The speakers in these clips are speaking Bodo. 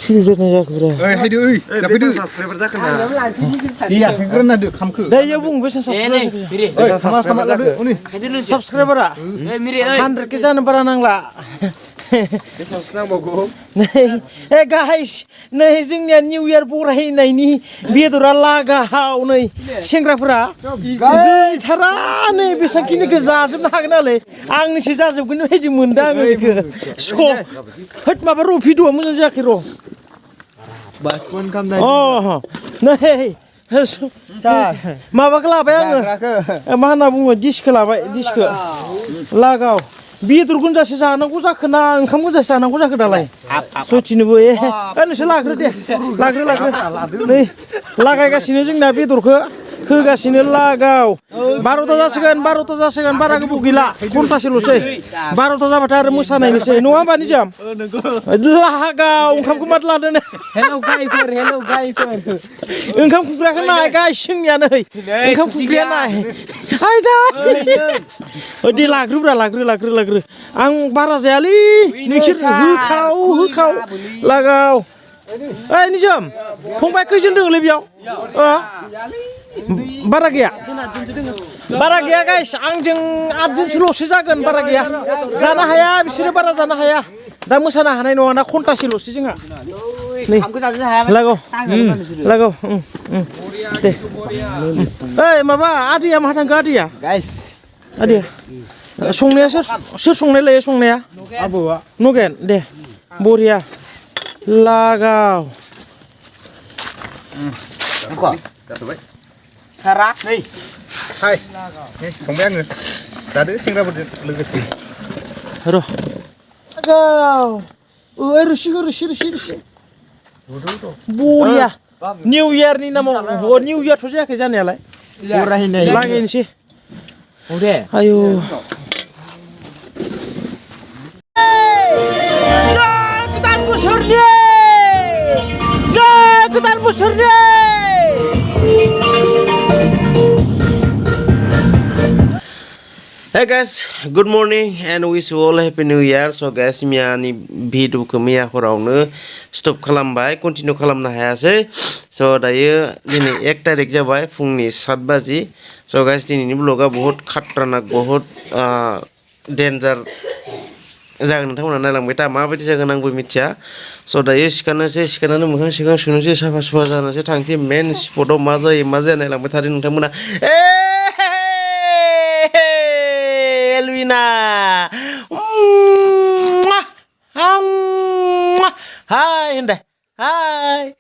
Sudah jago dah. Hai dia tapi dia subscriber dah kena. Iya, kena ada kamku. Dah ya bung bisa subscriber. Sama-sama lah ini. Subscriber ah. Miri 100 kita nampak nang lah. Bisa senang bogo. Guys, nih जोंनिया New Year बरायनायनि बेदरा लागाव नै सेंग्राफोरा गैथारा नै बेसांखिनिखौ जाजोबनो हागोन नालाय आंनिसो जाजोबगोन बायदि मोनदों आङो बेखौ स' होद माबा र' भिडिअआ मोजां जायाखै र' Bas pun kam dah. नै माबाखौ लाबाय आङो मा होनना बुङो डिसखौ लाबाय डिसखौ लागाव बेदर गुनजासो जानांगौ जाखो ना ओंखाम गुनजासो जानांगौ जाखो दालाय सथिनोबो नोंसोर लाग्रो दे लाग्रो नै लागायगासिनो जोंना बेदरखौ होगासिनो लागाव 12ता जासिगोन बारा गोबाव गैला घन्टासेल'सै 12ता जाबाथाय आरो मोसानायनोसै नङा होमबा निजाम लागाव ओंखामखौ माथो लादों Hello गायफोर ओंखाम खुग्राखौ नाय गाय जोंनिया नै ओंखाम खुग्राया नाय आयदा दे लाग्रो आं बारा जायालै नोंसोर होखाव लागाव ओइ निजाम फंबाय खैजोन दङलै बेयाव बारा गैया गाइस आंजों 8 जनसोल'सो जागोन बारा गैया जानो हाया बिसोरो बारा जानो हाया दा मोसानो हानाय नङा ना घन्टासेल'सो जोंहा नै लागाव दे ओइ माबा आदैया माहा थांखो आदैया Guys. आदैया संनाया सोर संनाय लायो संनाया Abawa. नगेन दे बरिया लागाव Kok? Satu baik. Sarak nih. Hai. Nih, fungbai angin. Tadi singra berlegasi. र' लागाव रोसि बरिया निउ इयारनि नामाव निउ इयारथ' जायाखै जानायालाय Berahinai. लागायनोसै Udah. आयौ गोदान बोसोरनि Hey guys, good morning and wish you all happy new year. So guys, मियानि भिडिअखौ मिया हरावनो स्टप खालामबाय कन्टिनिउ खालामनो हायासै स' दायो दिनै 1 तारिख जाबाय फुंनि 7 बाजि स' गाइस दिनैनि ब्लगा बहुत खातरानाक बहुत डेन्जार जागोन नोंथांमोना नायलांबाय था माबायदि जागोन आंबो मिथिया स' दायो सिखारनानै मोखां सिखां सुनोसै साफा सुफा जानोसै थांसै मेन स्पटआव मा जायो मा जाया नायलांबाय थादो नोंथांमोना Elvina Hai Indah Hai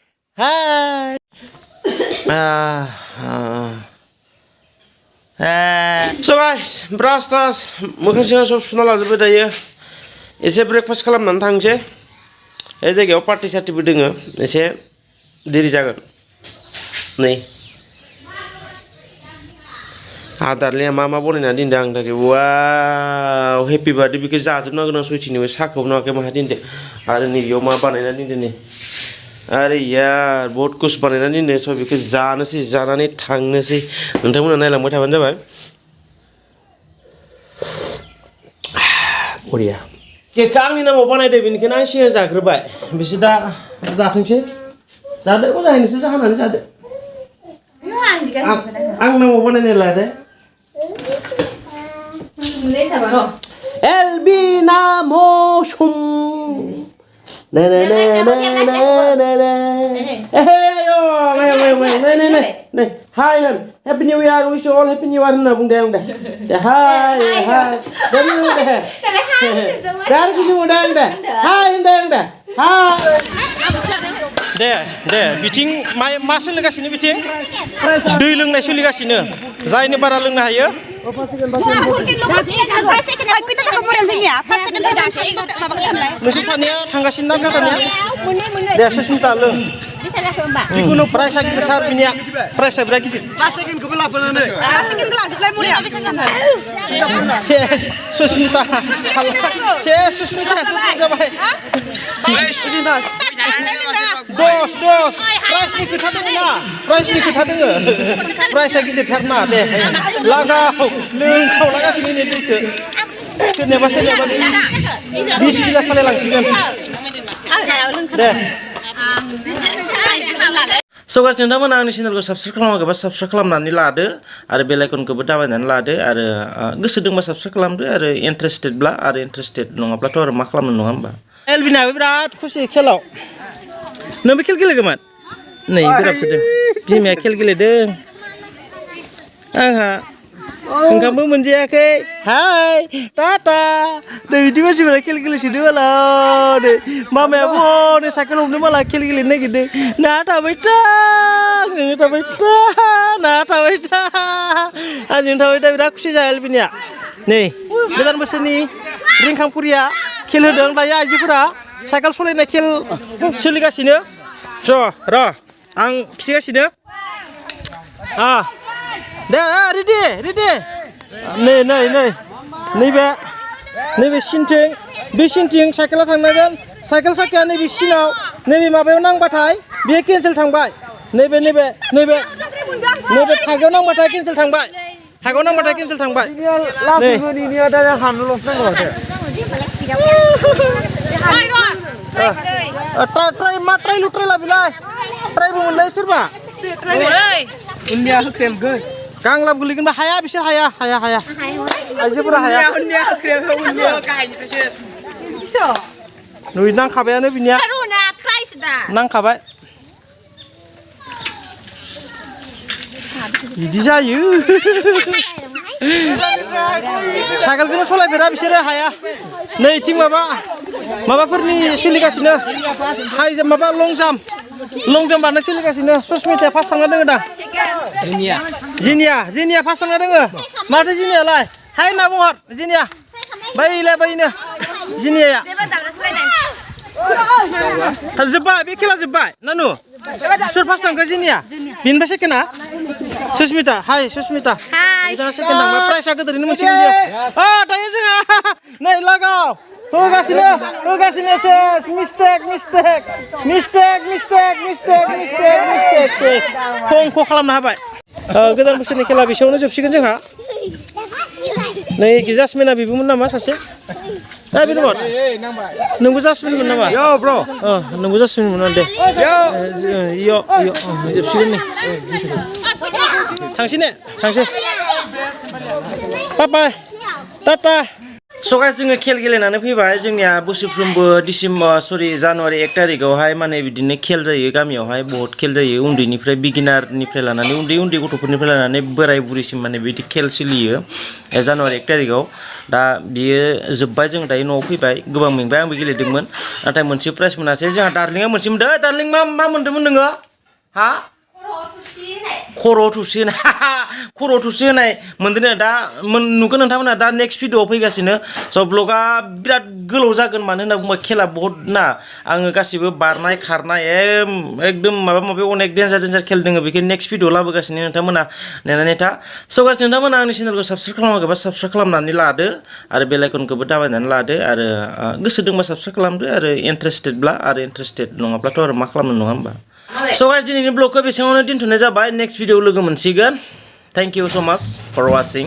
So guys brastas moखां सिगां सब सुना लाजोबबाय दायो एसे ब्रेकफास्ट खालामनानै थांसै बे जायगायाव पार्टि सार्टिबो दोङो एसे देरि जागोन नै आदारलिया मा बनायनानै दोनदों आंनि थाखाय वाव हेपि बार्थडे बेखौ जाजोबनांगोन आं सयथिनोबो साहाखौबो नुवाखै माहा दोनदो आरो नैबेयाव मा बानायनानै दोनदो नै आरे यार बहुत कुछ बानायनानै दोनदो स' बेखौ जानोसै जानानै थांनोसै नोंथांमोना नायलांबाय थाबानो जाबाय बरिया केकखौ आंनि नामाव बानायदो बेनिखायनो आं सिगां जाग्रोबाय बिसोर दा जाथोंसै जादो मोजाङै नोंसोर जाहोनानै जादो आं नामाव बानायनाय लादो Elvina Mosum Hey Hi Happy New Year wish you all Happy New Year na bung deh Hi Dari bung deh Dari kisah bung deh Hi deh Hi दे बिथिं मा सोलिगासिनो बिथिं दै लोंनाय सोलिगासिनो जायनो बारा लोंनो हायो नोंसोर सानैया थांगासिनो ना सानैया दे सुस्मिता लों जिखुनु प्राइसा गिदिरथार बिनिया प्राइसा बिराद गिदिर सुस्मिता जाबाय dos प्राइसनि खोथा दङ ना प्राइसा गिदिरथार ना दे लागाव लोंखावलागासिनो नै दैखौ सोरनियाबा 20 गिलास सालायलांसिगोन deh. So guys, nonton आंनि channelखौ subscribe खालामाखैबा subscribe खालामनानै लादो आरो bell icon-खौबो दाबायनानै लादो आरो गोसो दंबा subscribe खालामदो आरो interested-ब्ला आरो interested नङाब्लाथ' आरो मा खालामनो नङा होमबा एलबिनाबो बिराद खुसि खेलाव नोंबो खेल गेलेगौमोन नै बिरादसोदों बिमाया खेल गेलेदों आंहा ओंखामबो मोनजायाखै हाय टाटा नै बिदि मानसिफोरा खेल गेलेसिदों मालाय नै मामायाबो हनै साइकेल हमनो मालाय खेल गेलेनो नागिरदों ना थाबाय था नोङो थाबाय था ना थाबाय था आंजों थाबाय था बिराद खुसि जाया एलबिनिया नै गोदान बोसोरनि रिंखांफुरिया खेल होदों दायो आइजोफोरा साइकेल सालायनाय खेल सोलिगासिनो र' आं खिसिगासिनो दे रेडि नैबे सिनथिं बे सिनथिं साइकेला थांनांगोन साइकेल साखाया नैबे सिनाव नैबे माबायाव नांबाथाय बे केन्सेल थांबाय नैबे फागायाव नांबाथाय केन्सेल थांबाय फागायाव नांबाथाय केन्सेल थांबाय ट्राइ लाबिलाय ट्राइबो मोनलाय सोरबा गांलाब गोलैगोनबा हाया बिसोर हाया आइजोफोरा हाया नुइ नांखाबायानो बिनिया नांखाबाय बिदि जायो साइकेलखौनो सलायफेरा बिसोरो हाया नैथिं माबाफोरनि सोलिगासिनो हाइ माबा लं जाम्प बारनाय सोलिगासिनो सस्मिताया फार्स्ट थांना दोङो दा जिनिया फार्स्ट थांना दोङो माथो जिनियालाय हाय होनना बुंहर जिनिया बैनो जिनिया जोब्बाय बे खेला जोब्बाय नानु सोर फार्स्ट थांखो जिनिया बिनिफ्राय सेकेन्डआ सुस्मिता हाय सुस्मिता बिथाङा सेकेन्ड थांबाय प्राइसआ गोदोरैनो मोनसे दायो जोंहा नै लागाव होगासिनो सेस मिस्टेक सेस खंख खालामनो हाबाय गोदान बोसोरनि खेला बेसेयावनो जोबसिगोन जोंहा नै जासमिना बेबोमोन नामा सासे बिरमन नोंबो जासमिनमोन नामा नोंबो जासमिनमोन दे जोबसिगोन नै थांसै बाय टाटा सगाय जोङो खेल गेलेनानै फैबाय जोंनिया बोसोरफ्रोमबो जानुवारि 1 तारिखआवहाय माने बिदिनो खेल जायो गामियावहाय बहुत खेल जायो उन्दैनिफ्राय बिगिनारनिफ्राय लानानै उन्दै गथ'फोरनिफ्राय लानानै बोराय बुरैसिम माने बिदि खेल सोलियो जानुवारि 1 तारिखआव दा बियो जोब्बाय जों दायो न'आव फैबाय गोबां मेंबाय आंबो गेलेदोंमोन नाथाय मोनसे प्राइज मोनासै जोंहा दार्लिंआ मोनसे मोनदों दार्लिं मा मोन्दोंमोन नोङो हा खर' थुसि होनाय मोनदों दा नुगोन नोंथांमोना दा नेक्स्ट भिडिअआव फैगासिनो स' ब्लगा बिराद गोलाव जागोन मानो होनना बुङोबा खेला बहुत ना आङो गासिबो बारनाय खारनाय एकदम माबा अनेक डेन्जार खेल दङ बेखौ नेक्स्ट भिडिअआव लाबोगासिनो नोंथांमोना नेनानै था स' गासिनो नोंथांमोना आंनि चेनेलखौ साबस्क्राइब खालामाखैबा साबस्क्राइब खालामनानै लादो आरो बेल आइकनखौबो दाबायनानै लादो आरो गोसो दंबा साबस्क्राइब खालामदो आरो इन्टारेस्टेड नङाब्लाथ' आरो मा खालामनो नङा होमबा स' गाइस दिनैनि ब्लगखौ बेसेबाङावनो दोनथ'नाय जाबाय नेक्स्ट भिडिअ लोगो मोनसिगोन थेंक इउ स' माच फर वाचिं